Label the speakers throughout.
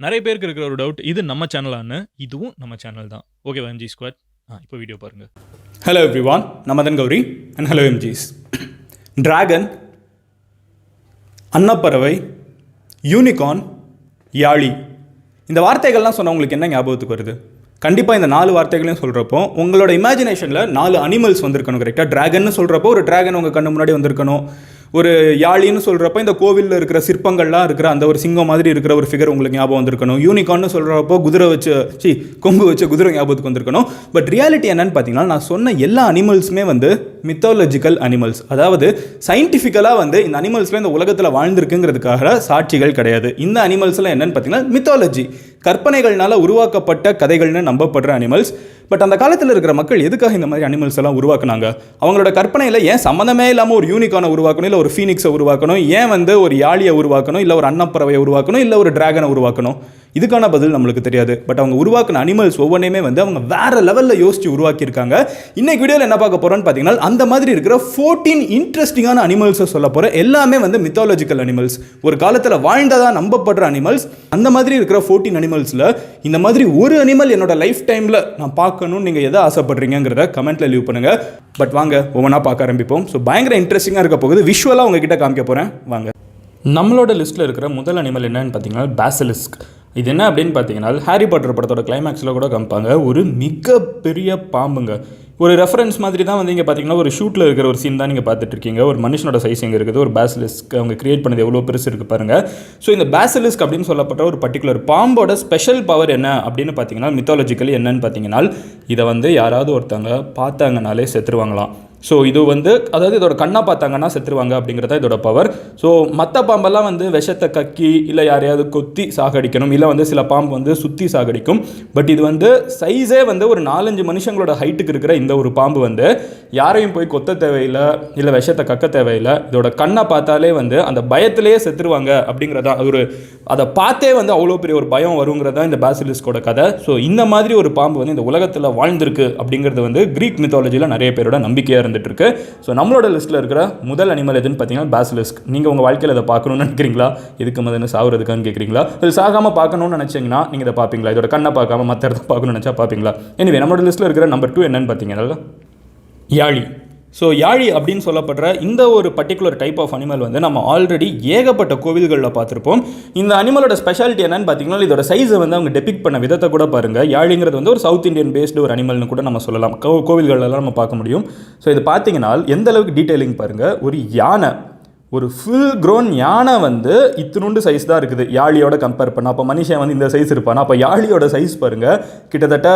Speaker 1: நிறைய பேருக்கு இருக்கிற ஒரு டவுட், இது நம்ம சேனலான்னு. இதுவும் நம்ம சேனல் தான். ஓகேவா எம்ஜி ஸ்குவாட்? இப்போ வீடியோ பாருங்கள்.
Speaker 2: ஹலோ எவ்ரிவான், நம்ம தான் Gowri and hello MGs. Dragon, அன்னப்பறவை, யூனிகார்ன், யாழி, இந்த வார்த்தைகள்லாம் சொன்னால் உங்களுக்கு என்ன ஞாபகத்துக்கு வருது? கண்டிப்பாக இந்த 4 வார்த்தைகளையும் சொல்கிறப்போ உங்களோட இமேஜினேஷனில் 4 அனிமல்ஸ் வந்திருக்கணும். கரெக்டாக ட்ராகன்னு சொல்கிறப்போ ஒரு ட்ராகன் உங்கள் கண்ணு முன்னாடி வந்திருக்கணும். ஒரு யாழின்னு சொல்கிறப்போ இந்த கோவிலில் இருக்கிற சிற்பங்கள்லாம் இருக்கிற அந்த ஒரு சிங்கம் மாதிரி இருக்கிற ஒரு ஃபிகர் உங்களுக்கு ஞாபகம் வந்திருக்கணும். யூனிகார்ன்னு சொல்கிறப்போ குதிரை வச்சு கொம்பு வச்ச குதிரை ஞாபகத்துக்கு வந்திருக்கணும். பட் ரியாலிட்டி என்னன்னு பார்த்தீங்கன்னா, நான் சொன்ன எல்லா அனிமல்ஸுமே வந்து மித்தாலஜிக்கல் அனிமல்ஸ். அதாவது சயின்டிஃபிக்கலாக வந்து இந்த அனிமல்ஸில் இந்த உலகத்தில் வாழ்ந்திருக்குங்கிறதுக்காக சாட்சிகள் கிடையாது. இந்த அனிமல்ஸ்லாம் என்னன்னு பார்த்தீங்கன்னா மித்தாலஜி, கற்பனைகள்னால உருவாக்கப்பட்ட கதைகள்னு நம்பப்படுற அனிமல்ஸ். பட் அந்த காலத்தில் இருக்கிற மக்கள் எதுக்காக இந்த மாதிரி அனிமல்ஸ் எல்லாம் உருவாக்குனாங்க? அவங்களோட கற்பனையில் ஏன் சம்மந்தமே இல்லாமல் ஒரு யூனிகார்னை உருவாக்கணும், இல்லை ஒரு ஃபீனிக்ஸை உருவாக்கணும், ஏன் வந்து ஒரு யாழியை உருவாக்கணும், இல்லை ஒரு அன்னப்பறவையை உருவாக்கணும், இல்லை ஒரு டிராகனை உருவாக்கணும்? இதுக்கான பதில் நம்மளுக்கு தெரியாது. பட் அவங்க உருவாக்கின அனிமல்ஸ் ஒவ்வொன்றையுமே வந்து அவங்க வேற லெவலில் யோசிச்சு உருவாக்கியிருக்காங்க. இன்னைக்கு வீடியோவில் என்ன பார்க்க போகிறோன்னு பார்த்தீங்கன்னா, அந்த மாதிரி இருக்கிற 14 இன்ட்ரெஸ்டிங்கான அனிமல்ஸை சொல்ல போகிறேன். எல்லாமே வந்து மித்தாலஜிக்கல் அனிமல்ஸ், ஒரு காலத்தில் வாழ்ந்ததாக நம்பப்படுற அனிமல்ஸ். அந்த மாதிரி இருக்கிற 14 அனிமல்ஸில் இந்த மாதிரி ஒரு அனிமல் என்னோட லைஃப் டைமில் நான் பார்க்கணும்னு நீங்கள் எதை ஆசைப்படுறீங்கிறத கமெண்ட்டில் லீவ் பண்ணுங்கள். பட் வாங்க ஒவ்வொன்றா பார்க்க ஆரம்பிப்போம். ஸோ பயங்கர இன்ட்ரெஸ்டிங்காக இருக்க போகுது. விஷுவலாக உங்ககிட்ட காமிக்க போகிறேன், வாங்க. நம்மளோட லிஸ்ட்டில் இருக்கிற முதல் அனிமல் என்னன்னு பார்த்தீங்கன்னா பேசிலிஸ்க். இது என்ன அப்படின்னு பார்த்தீங்கன்னா, ஹாரி பாட்டர் படத்தோட கிளைமேக்ஸில் கூட காமிப்பாங்க. ஒரு மிகப்பெரிய பாம்புங்க. ஒரு ரெஃபரன்ஸ் மாதிரி தான் வந்து இங்கே பார்த்தீங்கன்னா ஒரு ஷூட்டில் இருக்கிற ஒரு சீன் தான் நீங்கள் பார்த்துட்டு இருக்கீங்க. ஒரு மனுஷனோட சைஸ் எங்கே இருக்குது, ஒரு பேசிலிஸ்க் அவங்க கிரியேட் பண்ணது எவ்வளோ பெருசு இருக்குது பாருங்கள். ஸோ இந்த பேசிலிஸ்க் அப்படின்னு சொல்லப்பட்ட ஒரு பர்டிகுலர் பாம்போட ஸ்பெஷல் பவர் என்ன அப்படின்னு பார்த்தீங்கன்னா, மித்தாலஜிக்கலி என்னன்னு பார்த்தீங்கன்னா, இதை வந்து யாராவது ஒருத்தவங்க பார்த்தாங்கனாலே செத்துருவாங்களாம். ஸோ இது வந்து அதாவது இதோட கண்ணை பார்த்தாங்கன்னா செத்துருவாங்க அப்படிங்கிறத இதோட பவர். ஸோ மற்ற பாம்பெல்லாம் வந்து விஷத்தை கக்கி இல்லை யாரையாவது கொத்தி சாகடிக்கணும், இல்லை வந்து சில பாம்பு வந்து சுற்றி சாகடிக்கும். பட் இது வந்து சைஸே வந்து ஒரு 4-5 மனுஷங்களோட ஹைட்டுக்கு இருக்கிற இந்த ஒரு பாம்பு வந்து யாரையும் போய் கொத்த தேவையில்லை, இல்லை விஷத்தை கக்க தேவையில்லை. இதோட கண்ணை பார்த்தாலே வந்து அந்த பயத்திலேயே செத்துருவாங்க அப்படிங்கிறதா ஒரு அதை பார்த்தே வந்து அவ்வளோ பெரிய ஒரு பயம் வருங்கிறதா இந்த பேசிலிஸ்கோட கதை. ஸோ இந்த மாதிரி ஒரு பாம்பு வந்து இந்த உலகத்தில் வாழ்ந்திருக்கு அப்படிங்கிறது வந்து கிரீக் மித்தாலஜியில் நிறைய பேரோட நம்பிக்கையாக இருந்துட்டு இருக்கு. ஸோ நம்மளோட லிஸ்ட்டில் இருக்கிற முதல் அனிமல் எதுன்னு பார்த்தீங்கன்னா பேசிலிஸ்க். நீங்கள் உங்கள் வாழ்க்கையில் இதை பார்க்கணும்னு நினைக்கிறீங்களா? இதுக்கு முதல்ல சாகுறதுக்கான்னு கேட்குறீங்களா? இது சாகாமல் பார்க்கணும்னு நினச்சிங்கன்னா நீங்கள் இதை பார்ப்பீங்களா? இதோட கண்ணை பார்க்காம மற்ற இடத்த பார்க்கணும்னு நினச்சா பார்ப்பீங்களா? எனவே நம்மளோட லிஸ்ட்டில் இருக்கிற நம்பர் 2 என்னன்னு பார்த்தீங்கன்னா யாழி. ஸோ யாழி அப்படின்னு சொல்லப்படுற இந்த ஒரு பர்டிகுலர் டைப் ஆஃப் அனிமல் வந்து நம்ம ஆல்ரெடி ஏகப்பட்ட கோவில்களில் பார்த்துருப்போம். இந்த அனிமலோட ஸ்பெஷாலிட்டி என்னன்னு பார்த்தீங்கன்னா, இதோட சைஸை வந்து அவங்க டெபிக்ட் பண்ண விதத்தை கூட பாருங்கள். யாழிங்கிறது வந்து ஒரு சவுத் இந்தியன் பேஸ்டு ஒரு அனிமல்னு கூட நம்ம சொல்லலாம். கோவில்களெல்லாம் நம்ம பார்க்க முடியும். ஸோ இது பார்த்தீங்கன்னா எந்த அளவுக்கு டீட்டெயிலிங் பாருங்கள். ஒரு யானை, ஒரு ஃபுல் க்ரோன் யானை வந்து இத்தினுண்டு சைஸ் தான் இருக்குது யாழியோட கம்பேர் பண்ண. அப்போ மனுஷன் வந்து இந்த சைஸ் இருப்பானா? அப்போ யாழியோட சைஸ் பாருங்கள். கிட்டத்தட்ட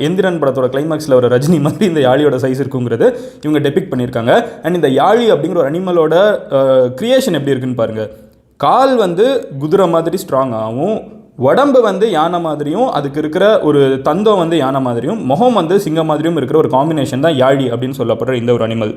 Speaker 2: எந்திரன் படத்தோட கிளைமேக்ஸில் ஒரு ரஜினி மாதிரி இந்த யாழியோட சைஸ் இருக்குங்கிறது இவங்க டெபிக்ட் பண்ணியிருக்காங்க. அண்ட் இந்த யாழி அப்படிங்கிற ஒரு அனிமலோட கிரியேஷன் எப்படி இருக்குன்னு பாருங்கள். கால் வந்து குதிரை மாதிரி ஸ்ட்ராங்காகவும், உடம்பு வந்து யானை மாதிரியும், அதுக்கு இருக்கிற ஒரு தந்தம் வந்து யானை மாதிரியும், முகம் வந்து சிங்கம் மாதிரியும் இருக்கிற ஒரு காம்பினேஷன் தான் யாழி அப்படின்னு சொல்லப்படுற இந்த ஒரு அனிமல்.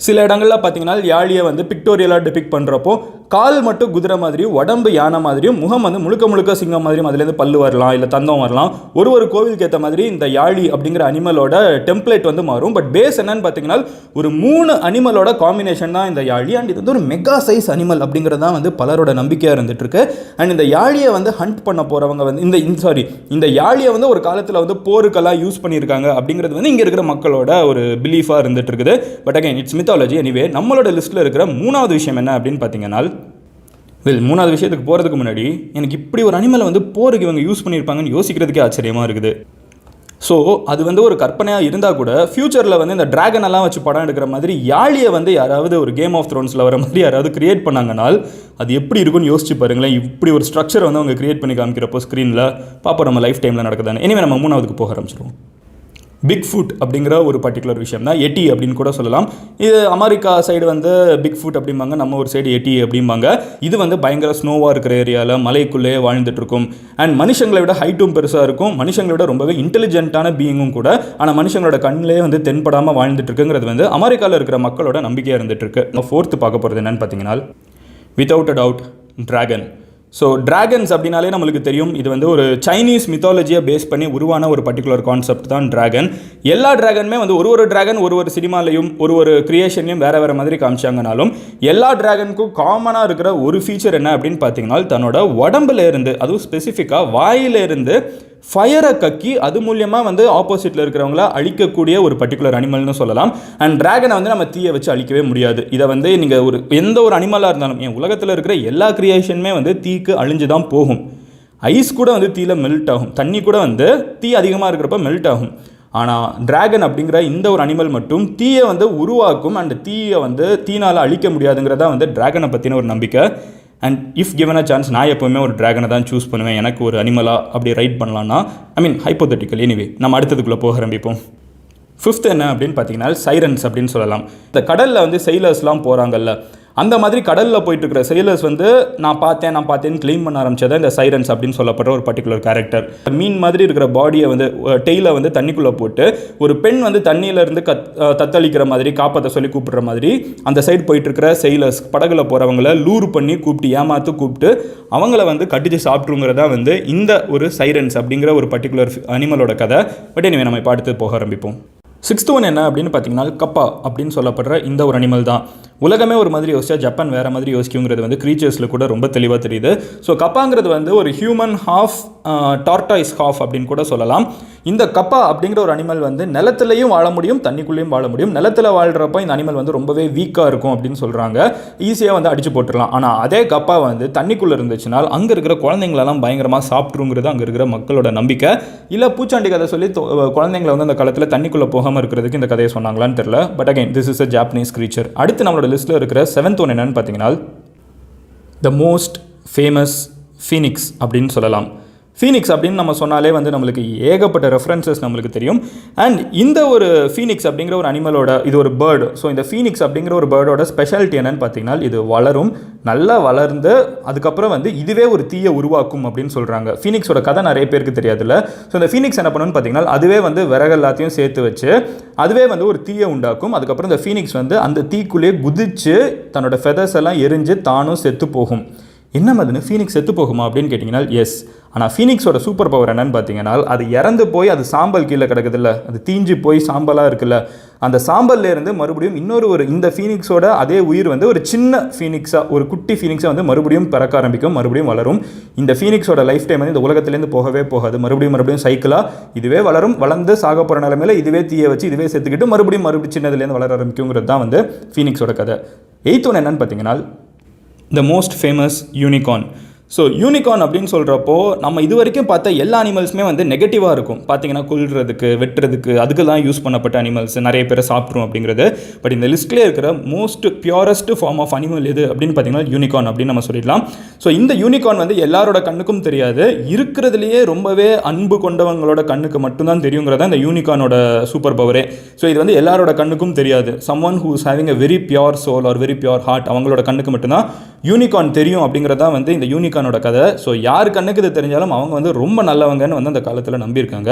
Speaker 2: சில இடங்களில் பார்த்தீங்கன்னா யாழியை வந்து பிக்டோரியலாக டெபிக்ட் பண்ணுறப்போ கால் மட்டும் குதிரை மாதிரியும், உடம்பு யானை மாதிரியும், முகம் வந்து முழுக்க சிங்கம் மாதிரியும், அதுலேருந்து பல்லு வரலாம், இல்லை தந்தம் வரலாம். ஒரு கோவிலுக்கு ஏற்ற மாதிரி இந்த யாழி அப்படிங்கிற அனிமலோட டெம்ப்ளேட் வந்து மாறும். பட் பேஸ் என்னன்னு பார்த்தீங்கன்னா ஒரு 3 அனிமலோட காம்பினேஷன் தான் இந்த யாழி. அண்ட் இது வந்து ஒரு மெகா சைஸ் அனிமல் அப்படிங்கிறது தான் வந்து பலரோட நம்பிக்கையாக இருந்துட்டு இருக்கு. அண்ட் இந்த யாழியை வந்து ஹண்ட் பண்ண போகிறவங்க வந்து இந்த யாழியை வந்து ஒரு காலத்தில் வந்து போருக்கெல்லாம் யூஸ் பண்ணியிருக்காங்க அப்படிங்கிறது வந்து இங்கே இருக்கிற மக்களோட ஒரு பிலீஃபாக இருந்துட்டு இருக்குது. But again it's mythology. Anyway நம்மளோட லிஸ்ட்டில் இருக்கிற 3வது விஷயம் என்ன அப்படின்னு பார்த்தீங்கன்னா, 3வது விஷயத்துக்கு போகிறதுக்கு முன்னாடி எனக்கு இப்படி ஒரு அனிமலை வந்து போருக்கு இவங்க யூஸ் பண்ணியிருப்பாங்கன்னு யோசிக்கிறதுக்கே ஆச்சரியமாக இருக்குது. ஸோ அது வந்து ஒரு கற்பனையாக இருந்தால் கூட ஃப்யூச்சரில் வந்து இந்த டிராகன் எல்லாம் வச்சு படம் எடுக்கிற மாதிரி யாழியை வந்து யாராவது ஒரு கேம் ஆஃப் த்ரோன்ஸில் வர மாதிரி யாராவது கிரியேட் பண்ணாங்கனால் அது எப்படி இருக்குன்னு யோசிச்சு பாருங்களேன். இப்படி ஒரு ஸ்ட்ரக்சர் வந்து அவங்க கிரியேட் பண்ணி காமிக்கிறப்போ ஸ்க்ரீனில் பார்ப்போம் நம்ம லைஃப் டைமில் நடக்குதானே. இனிமேல் நம்ம 3வதுக்கு போக ஆரம்பிச்சிடுவோம். பிக் ஃபுட் அப்படிங்கிற ஒரு பர்டிகுலர் விஷயம் தான் எட்டி அப்படின்னு கூட சொல்லலாம். இது அமெரிக்கா சைடு வந்து பிக் ஃபுட் அப்படிம்பாங்க, நம்ம ஒரு சைடு எட்டி அப்படிம்பாங்க. இது வந்து பயங்கர ஸ்னோவாக இருக்கிற ஏரியாவில் மலைக்குள்ளேயே வாழ்ந்துட்டு இருக்கும். அண்ட் மனுஷங்களை விட ஹைட்டும் பெருசாக இருக்கும், மனுஷங்களை விட ரொம்பவே இன்டெலிஜென்ட்டான பீயிங்கும் கூட. ஆனால் மனுஷங்களோட கண்ணிலே வந்து தென்படாமல் வாழ்ந்துட்டு இருக்குங்கிறது வந்து அமெரிக்காவில் இருக்கிற மக்களோட நம்பிக்கையாக இருந்துட்டு இருக்கு. 4th பார்க்க போகிறது என்னன்னு பார்த்தீங்கன்னா without a doubt dragon. So dragons அப்படின்னாலே நம்மளுக்கு தெரியும் இது வந்து ஒரு சைனீஸ் மித்தாலஜியை பேஸ் பண்ணி உருவான ஒரு பர்டிகுலர் கான்செப்ட் தான் டிராகன். எல்லா டிராகனுமே வந்து ஒரு டிராகன் ஒரு சினிமாலையும் ஒரு கிரியேஷன்லையும் வேறு மாதிரி காமிச்சாங்கனாலும் எல்லா டிராகனுக்கும் காமனாக இருக்கிற ஒரு ஃபீச்சர் என்ன அப்படின்னு பார்த்தீங்கன்னா தன்னோட உடம்புல இருந்து, அதுவும் ஸ்பெசிஃபிக்காக வாயிலிருந்து ஃபயரை கக்கி அது மூலியமாக வந்து ஆப்போசிட்டில் இருக்கிறவங்கள அழிக்கக்கூடிய ஒரு பர்டிகுலர் அனிமல்னு சொல்லலாம். அண்ட் டிராகனை வந்து நம்ம தீயை வச்சு அழிக்கவே முடியாது. இதை வந்து நீங்கள் எந்த ஒரு அனிமலாக இருந்தாலும் என் உலகத்தில் இருக்கிற எல்லா கிரியேஷனுமே வந்து தீக்கு அழிஞ்சு தான் போகும். ஐஸ் கூட வந்து தீயில் மெல்ட் ஆகும், தண்ணி கூட வந்து தீ அதிகமாக இருக்கிறப்ப மெல்ட் ஆகும். ஆனால் டிராகன் அப்படிங்கிற இந்த ஒரு அனிமல் மட்டும் தீயை வந்து உருவாக்கும் அண்ட் தீயை வந்து தீனால் அழிக்க முடியாதுங்கிறதா வந்து டிராகனை பற்றின ஒரு நம்பிக்கை. And if given a chance நான் எப்போவுமே ஒரு டிராகனை தான் சூஸ் பண்ணுவேன். எனக்கு ஒரு அனிமலாக அப்படி ரைட் பண்ணலான்னா, ஹைப்போதெட்டிக்கல். எனிவே நம்ம அடுத்ததுக்குள்ளே போக ஆரம்பிப்போம். ஃபிஃப்த் என்ன அப்படின்னு பார்த்தீங்கன்னா சைரன்ஸ் அப்படின்னு சொல்லலாம். இந்த கடலில் வந்து செயிலர்ஸ்லாம் போகிறாங்கல்ல, அந்த மாதிரி கடலில் போயிட்டு இருக்கிற செயிலர்ஸ் வந்து நான் பார்த்தேன்னு கிளைம் பண்ண ஆரம்பிச்சதை இந்த சைரன்ஸ் அப்படின்னு சொல்லப்படுற ஒரு பர்டிகுலர் கேரக்டர். மீன் மாதிரி இருக்கிற பாடியை வந்து டெய்லை வந்து தண்ணிக்குள்ளே போட்டு ஒரு பெண் வந்து தண்ணியிலேருந்து தத்தளிக்கிற மாதிரி காப்பாற்ற சொல்லி கூப்பிடுற மாதிரி அந்த சைடு போயிட்டு இருக்கிற செயிலர்ஸ் படகுல போகிறவங்கள லூர் பண்ணி கூப்பிட்டு அவங்கள வந்து கட்டிச்சு சாப்பிட்ருங்கிறதா வந்து இந்த ஒரு சைரன்ஸ் அப்படிங்கிற ஒரு பர்டிகுலர் அனிமலோட கதை. பட் எனவே நம்ம இப்போ அடுத்து போக ஆரம்பிப்போம். 6th ஒன் என்ன அப்படின்னு பார்த்தீங்கன்னா கப்பா அப்படின்னு சொல்லப்படுற இந்த ஒரு அனிமல் தான். உலகமே ஒரு மாதிரி யோசிச்சா ஜப்பான் வேறு மாதிரி யோசிக்குங்கிறது வந்து க்ரீச்சர்ஸில் கூட ரொம்ப தெளிவாக தெரியுது. ஸோ கப்பாங்கிறது வந்து ஒரு ஹியூமன் ஹாஃப் டார்டாய்ஸ் ஹாஃப் அப்படின்னு கூட சொல்லலாம். இந்த கப்பா அப்படிங்கிற ஒரு அனிமல் வந்து நிலத்துலையும் வாழ முடியும், தண்ணிக்குள்ளேயும் வாழ முடியும். நிலத்தில் வாழ்கிறப்போ இந்த அனிமல் வந்து ரொம்பவே வீக்காக இருக்கும் அப்படின்னு சொல்கிறாங்க. ஈஸியாக வந்து அடிச்சு போட்டுடலாம். ஆனால் அதே கப்பா வந்து தண்ணிக்குள்ளே இருந்துச்சுனால் அங்கே இருக்கிற குழந்தைங்களெல்லாம் பயங்கரமாக சாப்பிட்ருங்கிறது அங்கே இருக்கிற மக்களோட நம்பிக்கை. இல்லை பூச்சாண்டி கதை சொல்லி குழந்தைங்களை வந்து அந்த காலத்தில் தண்ணிக்குள்ளே போகாமல் இருக்கிறதுக்கு இந்த கதையை சொன்னாங்களான்னு தெரியல. But again this is a Japanese creature. அடுத்து நம்மளோட லிஸ்ட்டில் இருக்கிற 7th ஒன் என்னன்னு பார்த்தீங்கன்னா த மோஸ்ட் ஃபேமஸ் ஃபீனிக்ஸ் அப்படின்னு சொல்லலாம். ஃபீனிக்ஸ் அப்படின்னு நம்ம சொன்னாலே வந்து நம்மளுக்கு ஏகப்பட்ட ரெஃபரன்சஸ் நம்மளுக்கு தெரியும். அண்ட் இந்த ஒரு ஃபீனிக்ஸ் அப்படிங்கிற ஒரு அனிமலோட இது ஒரு பேர்டு. ஸோ இந்த ஃபீனிக்ஸ் அப்படிங்கிற ஒரு பேர்டோட ஸ்பெஷாலிட்டி என்னன்னு பார்த்தீங்கன்னா இது வளரும், நல்லா வளர்ந்து அதுக்கப்புறம் வந்து இதுவே ஒரு தீயை உருவாக்கும் அப்படின்னு சொல்கிறாங்க. ஃபீனிக்ஸோட கதை நிறைய பேருக்கு தெரியாதுல்ல. ஸோ இந்த ஃபீனிக்ஸ் என்ன பண்ணுன்னு பார்த்தீங்கன்னா அதுவே வந்து விறகு எல்லாத்தையும் சேர்த்து வச்சு அதுவே வந்து ஒரு தீயை உண்டாக்கும். அதுக்கப்புறம் இந்த ஃபீனிக்ஸ் வந்து அந்த தீக்குள்ளேயே குதிச்சு தன்னோட ஃபெதர்ஸ் எல்லாம் எரிஞ்சு தானும் செத்து போகும். என்ன மாதிரின்னு ஃபீனிக்ஸ் செத்து போகுமா அப்படின்னு கேட்டிங்கன்னா எஸ். ஆனால் ஃபீனிக்ஸோட சூப்பர் பவர் என்னன்னு பார்த்தீங்கன்னா அது இறந்து போய் அது சாம்பல் கீழே கிடக்குதுல்ல, அது தீஞ்சு போய் சாம்பலாக இருக்குல்ல, அந்த சாம்பல்லேருந்து மறுபடியும் இன்னொரு இந்த ஃபீனிக்ஸோட அதே உயிர் வந்து ஒரு சின்ன ஃபீனிக்ஸாக ஒரு குட்டி ஃபீனிக்ஸாக வந்து மறுபடியும் பறக்க ஆரம்பிக்கும், மறுபடியும் வளரும். இந்த ஃபீனிக்ஸோட லைஃப் டைம் வந்து இந்த உலகத்துலேருந்து போகவே போகாது. மறுபடியும் சைக்கிளாக இதுவே வளர்ந்து சாக போகிற நிலைமையில் இதுவே தீயை வச்சு இதுவே செத்துக்கிட்டு மறுபடியும் சின்னதுலேருந்து வளர ஆரம்பிக்குங்கிறது தான் வந்து ஃபீனிக்ஸோட கதை. 8th ஒன் என்னன்னு பார்த்தீங்கன்னா the most famous unicorn. So unicorn அப்படின்னு சொல்கிறப்போ நம்ம இது வரைக்கும் பார்த்த எல்லா அனிமல்ஸுமே வந்து நெகட்டிவாக இருக்கும். பார்த்தீங்கன்னா கொல்றதுக்கு வெட்டுறதுக்கு அதுக்கெல்லாம் யூஸ் பண்ணப்பட்ட அனிமல்ஸ் நிறைய பேரை சாப்பிட்ரும் அப்படிங்கிறது. பட் இந்த லிஸ்ட்லேயே இருக்கிற most purest form of animal எது அப்படின்னு பார்த்தீங்கன்னா யூனிகார்ன் அப்படின்னு நம்ம சொல்லிடலாம். ஸோ இந்த யூனிகார்ன் வந்து எல்லாரோட கண்ணுக்கும் தெரியாது, இருக்கிறதுலையே ரொம்பவே அன்பு கொண்டவங்களோட கண்ணுக்கு மட்டும்தான் தெரியுங்கிறதா இந்த யூனிகார்னோட சூப்பர் பவரே. ஸோ இது வந்து எல்லாரோட கண்ணுக்கும் தெரியாது. Someone who is having a very pure soul or very pure heart அவங்களோட கண்ணுக்கு மட்டும்தான் யூனிகார்ன் தெரியும் அப்படிங்கிறதா வந்து இந்த யூனிகார்னோட கதை. ஸோ யார் கண்ணுக்கு இது தெரிஞ்சாலும் அவங்க வந்து ரொம்ப நல்லவங்கன்னு வந்து அந்த காலத்தில் நம்பியிருக்காங்க.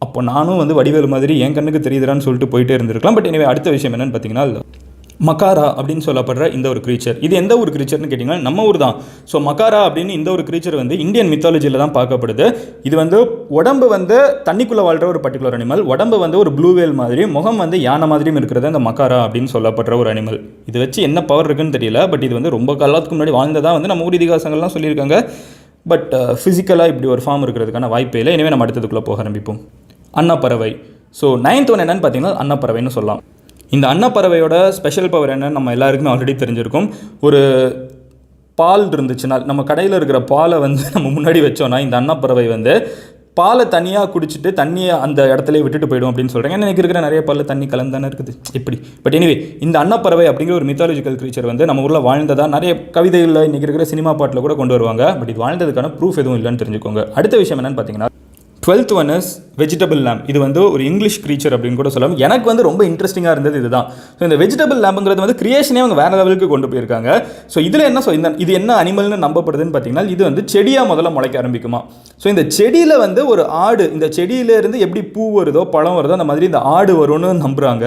Speaker 2: அப்போ நானும் வந்து வடிவேலு மாதிரி என் கண்ணுக்கு தெரியுதுறான்னு சொல்லிட்டு போயிட்டே இருந்திருக்கலாம். பட் எனவே அடுத்த விஷயம் என்னன்னு பார்த்தீங்கன்னா மக்காரா அப்படின்னு சொல்லப்படுற இந்த ஒரு க்ரீச்சர். இது எந்த ஒரு க்ரீச்சர்னு கேட்டிங்கன்னா நம்ம ஊர் தான். ஸோ மக்காரா அப்படின்னு இந்த ஒரு க்ரீச்சர் வந்து இந்தியன் மித்தாலஜியில் தான் பார்க்கப்படுது. இது வந்து உடம்பு வந்து தண்ணிக்குள்ளே வாழ்கிற ஒரு பர்டிகுலர் அனிமல். உடம்பு வந்து ஒரு ப்ளூ வேல் மாதிரி, முகம் வந்து யானை மாதிரியும் இருக்கிறது இந்த மக்காரா அப்படின்னு சொல்லப்படுற ஒரு அனிமல். இது வச்சு என்ன பவர் இருக்குன்னு தெரியல. பட் இது வந்து ரொம்ப காலத்துக்கு முன்னாடி வாழ்ந்ததாக வந்து நம்ம ஊர் இதிகாசங்கள்லாம் சொல்லியிருக்காங்க. பட் ஃபிசிக்கலாக இப்படி ஒரு ஃபார்ம் இருக்கிறதுக்கான வாய்ப்பே இல்லை. எனவே நம்ம அடுத்ததுக்குள்ளே போக ஆரம்பிப்போம். அன்னப்பறவை. ஸோ 9th ஒன் என்னன்னு பார்த்தீங்கன்னா அன்னப்பறவைன்னு சொல்லலாம். இந்த அன்னப்பறவையோட ஸ்பெஷல் பவர் என்னன்னு நம்ம எல்லாருக்குமே ஆல்ரெடி தெரிஞ்சிருக்கும். ஒரு பால் இருந்துச்சுன்னா நம்ம கடையில் இருக்கிற பாலை வந்து நம்ம முன்னாடி வச்சோன்னா இந்த அன்னப்பறவை வந்து பாலை தனியாக குடிச்சிட்டு தண்ணியை அந்த இடத்துல விட்டுட்டு போயிடும் அப்படின்னு சொல்கிறாங்க. எனக்கு இருக்கிற நிறைய பாலில் தண்ணி கலந்தானே இருக்குது இப்படி. பட் எனிவே இந்த அன்னப்பறவை அப்படிங்கிற ஒரு மித்தாலஜிக்கல் க்ரீச்சர் வந்து நம்ம ஊரில் வாழ்ந்ததா நிறைய கவிதைகளில் இன்றைக்கி இருக்கிற சினிமா பாட்டில் கூட கொண்டு வருவாங்க. பட் இது வாழ்ந்ததுக்கான ப்ரூஃப் எதுவும் இல்லைன்னு தெரிஞ்சுக்கோங்க. அடுத்த விஷயம் என்னென்னு பார்த்தீங்கன்னா 12th one is vegetable lamp. இது வந்து ஒரு இங்கிலீஷ் க்ரீச்சர் அப்படின்னு கூட சொல்லலாம். எனக்கு வந்து ரொம்ப இன்ட்ரெஸ்டிங்காக இருந்தது இதுதான். ஸோ இந்த வெஜிடபிள் லேம்புங்கிறது வந்து கிரியேஷனே அவங்க வேறு லெவலுக்கு கொண்டு போயிருக்காங்க. ஸோ இதில் என்ன இது என்ன அனிமல்னு நம்பப்படுதுன்னு பார்த்தீங்கன்னா, இது வந்து செடியாக முதல்ல முளைக்க ஆரம்பிக்குமா. ஸோ இந்த செடியில் வந்து ஒரு ஆடு, இந்த செடியிலேருந்து எப்படி பூ வருதோ பழம் வருதோ அந்த மாதிரி இந்த ஆடு வரும்னு நம்புகிறாங்க.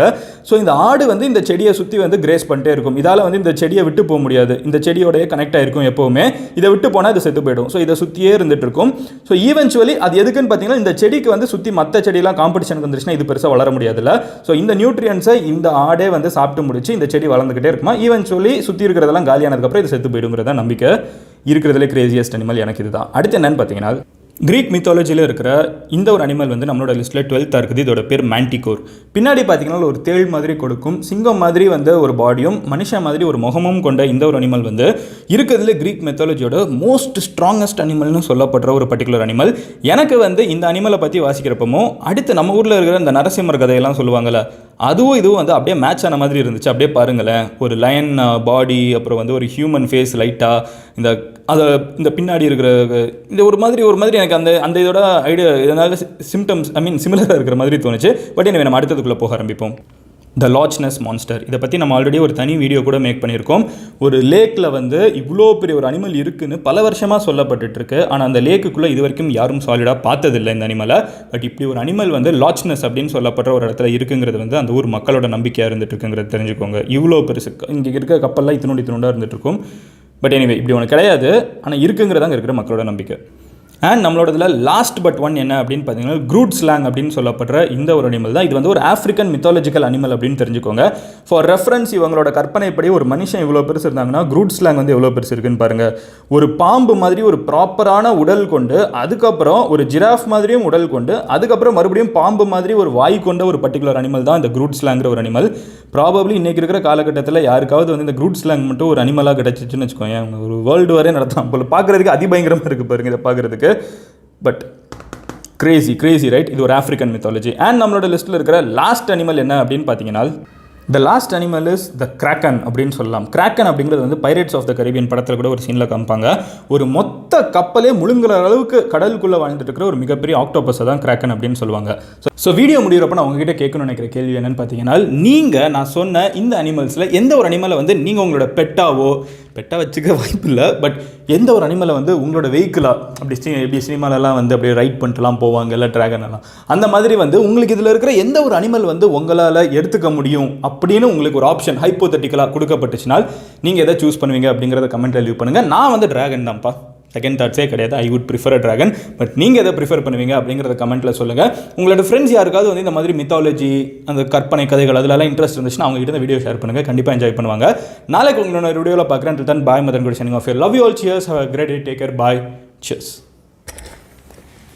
Speaker 2: ஸோ இந்த ஆடு வந்து இந்த செடியை சுற்றி வந்து கிரேஸ் பண்ணிட்டே இருக்கும். இதால் வந்து இந்த செடியை விட்டு போக முடியாது, இந்த செடியோடய கனெக்ட் ஆகிருக்கும் எப்போவுமே. இதை விட்டு போனால் இது செத்து போயிடும். ஸோ இதை சுற்றியே இருந்துட்டு இருக்கும். ஸோ ஈவென்ச்சுவலி அது எதுக்குன்னு பார்த்தீங்கன்னா, இந்த செடிக்கு வந்து சுற்றி மற்ற செடியெல்லாம் காம்படிஷனுக்கு வந்துருச்சுன்னா இது பெருசாக வளர முடியாதுல்ல. ஸோ இந்த நியூட்ரியன்ஸை இந்த ஆடே வந்து சாப்பிட்டு முடிச்சு இந்த செடி வளர்ந்துக்கிட்டே இருக்குமா. ஈவென்ச்சுவலி சுற்றி இருக்கிறதெல்லாம் காலியானதுக்கப்புறம் இது செத்து போயிடுங்கிறத நம்பிக்கை. இருக்கிறதுலே கிரேசியஸ்ட் அனிமல் எனக்கு இதுதான். அடுத்து என்னன்னு பார்த்தீங்கன்னா, கிரீக் மித்தாலஜியில் இருக்கிற இந்த ஒரு அனிமல் வந்து நம்மளோட லிஸ்ட்டில் 12th இருக்குது. இதோட பேர் மேண்டிகோர். பின்னாடி பார்த்தீங்கன்னா ஒரு தேள் மாதிரி கொடுக்கும், சிங்கம் மாதிரி வந்து ஒரு பாடியும் மனுஷன் மாதிரி ஒரு முகமும் கொண்ட இந்த ஒரு அனிமல் வந்து இருக்கிறதுல கிரீக் மித்தாலஜியோட மோஸ்ட் ஸ்ட்ராங்கஸ்ட் அனிமல்னு சொல்லப்படுற ஒரு பர்டிகுலர் அனிமல். எனக்கு வந்து இந்த அனிமலை பற்றி வாசிக்கிறப்பமோ அடுத்து நம்ம ஊரில் இருக்கிற இந்த நரசிம்மர் கதையெல்லாம் சொல்லுவாங்கள்ல, அதுவும் இதுவும் வந்து அப்படியே மேட்ச் ஆன மாதிரி இருந்துச்சு. அப்படியே பாருங்களேன், ஒரு லயன் பாடி, அப்புறம் வந்து ஒரு ஹியூமன் ஃபேஸ் லைட்டாக இந்த பின்னாடி இருக்கிற இந்த ஒரு மாதிரி எனக்கு அந்த இதோட ஐடியா இதனால சிம்டம்ஸ் சிமிலராக இருக்கிற மாதிரி தோணுச்சு. பட் எனவே நம்ம அடுத்ததுக்குள்ளே போக ஆரம்பிப்போம். த லாச்னஸ் மான்ஸ்டர். இதை பற்றி நம்ம ஆல்ரெடி ஒரு தனி வீடியோ கூட மேக் பண்ணியிருக்கோம். ஒரு லேக்கில் வந்து இவ்வளோ பெரிய ஒரு அனிமல் இருக்குன்னு பல வருஷமாக சொல்லப்பட்டுருக்கு. ஆனால் அந்த லேக்குக்குள்ளே இது வரைக்கும் யாரும் சாலிடாக பார்த்ததில்லை இந்த அனிமலை. பட் இப்படி ஒரு அனிமல் வந்து லாச்னஸ் அப்படின்னு சொல்லப்படுற ஒரு இடத்துல இருக்குங்கிறது வந்து அந்த ஊர் மக்களோட நம்பிக்கையாக இருந்துட்டு இருக்குங்கிறது தெரிஞ்சுக்கோங்க. இவ்வளோ பெருசு இங்கே இருக்கிற கப்பல்லாம் இத்தினோண்டாக இருந்துட்டு இருக்கும். பட் எனிவே இப்படி ஒன்று கிடையாது, ஆனால் இருக்குங்கிறது அங்கே இருக்கிற மக்களோட நம்பிக்கை. அண்ட் நம்மளோட இதில் லாஸ்ட் பட் ஒன் என்ன அப்படின்னு பார்த்தீங்கன்னா, க்ரூட் ஸ்லாங் அப்படின்னு சொல்லப்படுற இந்த ஒரு அனிமல் தான். இது வந்து ஒரு ஆஃப்ரிக்கன் மித்தாலஜிக்கல் அனிமல் அப்படின்னு தெரிஞ்சுக்கோங்க. ஃபார் ரெஃபரன்ஸ் இவங்களோட கற்பனைப்படி ஒரு மனுஷன் இவ்வளோ பெருசு இருந்தாங்கன்னா க்ரூட் ஸ்லாங் வந்து எவ்வளோ பெருசு இருக்குன்னு பாருங்கள். ஒரு பாம்பு மாதிரி ஒரு ப்ராப்பரான உடல் கொண்டு, அதுக்கப்புறம் ஒரு ஜிராஃப் மாதிரியும் உடல் கொண்டு, அதுக்கப்புறம் மறுபடியும் பாம்பு மாதிரி ஒரு வாய் கொண்ட ஒரு பர்டிகுலர் அனிமல் தான் இந்த க்ரூட் ஸ்லாங்கிற ஒரு அனிமல். ப்ராபப்ளி இன்றைக்கி இருக்கிற காலகட்டத்தில் யாருக்காவது வந்து இந்த க்ரூட் ஸ்லாங் மட்டும் ஒரு அனிமலாக கிடச்சிச்சுன்னு வச்சுக்கோங்க, ஒரு வேர்ல்டு வரே நடத்தலாம் போல். பார்க்குறதுக்கு அதிபயங்கரமாக இருக்குது பாருங்கள் இதை பார்க்குறதுக்கு. But Crazy right. இது ஒரு ஆஃப்ரிக்கன் மித்தாலஜி. அண்ட் நம்மளோட லிஸ்ட்டில் இருக்கிற லாஸ்ட் அனிமல் என்ன அப்படின்னு பார்த்தீங்கன்னா, the last animal is the Kraken அப்படின்னு சொல்லலாம். கிராக்கன் அப்படிங்கிறது வந்து பைரேட்ஸ் ஆஃப் த கரீபியன் படத்தில் கூட ஒரு சீனில் காமிப்பாங்க. ஒரு மொத்த கப்பலே முழுங்குற அளவுக்கு கடலுக்குள்ளே வாழ்ந்துட்டு இருக்கிற ஒரு மிகப்பெரிய ஆக்டோபஸை தான் கிராக்கன் அப்படின்னு சொல்லுவாங்க. ஸோ வீடியோ முடிகிறப்ப நான் உங்ககிட்ட கேட்கணும்னு நினைக்கிற கேள்வி என்னன்னு பார்த்தீங்கன்னா, நீங்கள் நான் சொன்ன இந்த அனிமல்ஸில் எந்த ஒரு அனிமலை வந்து நீங்கள் உங்களோட பெட்டாக வச்சுக்க வாய்ப்பு இல்லை, பட் எந்த ஒரு அனிமலை வந்து உங்களோட வெஹிக்கிளாக எப்படி சினிமாலெல்லாம் வந்து அப்படியே ரைட் பண்ணிட்டுலாம் போவாங்க இல்லை ட்ராகன் எல்லாம், அந்த மாதிரி வந்து உங்களுக்கு இதில் இருக்கிற எந்த ஒரு அனிமல் வந்து உங்களால் எடுத்துக்க முடியும் அப்படின்னு உங்களுக்கு ஒரு ஆப்ஷன் ஹைப்போதெட்டிக்கலாக கொடுக்கப்பட்டுச்சுனால் நீங்கள் எதை சூஸ் பண்ணுவீங்க அப்படிங்கிறத கமெண்ட்டில் லீவ் பண்ணுங்கள். நான் வந்து ட்ராகன் தான்ப்பா, செகண்ட் தாட்ஸே கிடையாது. I would prefer a dragon. But நீங்கள் எதை ப்ரிஃபர் பண்ணுவீங்க அப்படிங்கிறத கமெண்ட்டில் சொல்லுங்கள். உங்களோட ஃப்ரெண்ட்ஸ் யாருக்காவது வந்து இந்த மாதிரி மித்தாலஜி, அந்த கற்பனை கதைகள் அதிலெல்லாம் இன்ட்ரெஸ்ட் இருந்துச்சுன்னா அவங்க கிட்ட இந்த வீடியோ ஷேர் பண்ணுங்கள். கண்டிப்பாக என்ஜாய் பண்ணுவாங்க. நாளைக்கு உங்களோட வீடியோவில் பார்க்குறேன். Till then, bye. Madan Good signing off here. Love you all. Cheers. Have a great day. Take care. Bye. Cheers.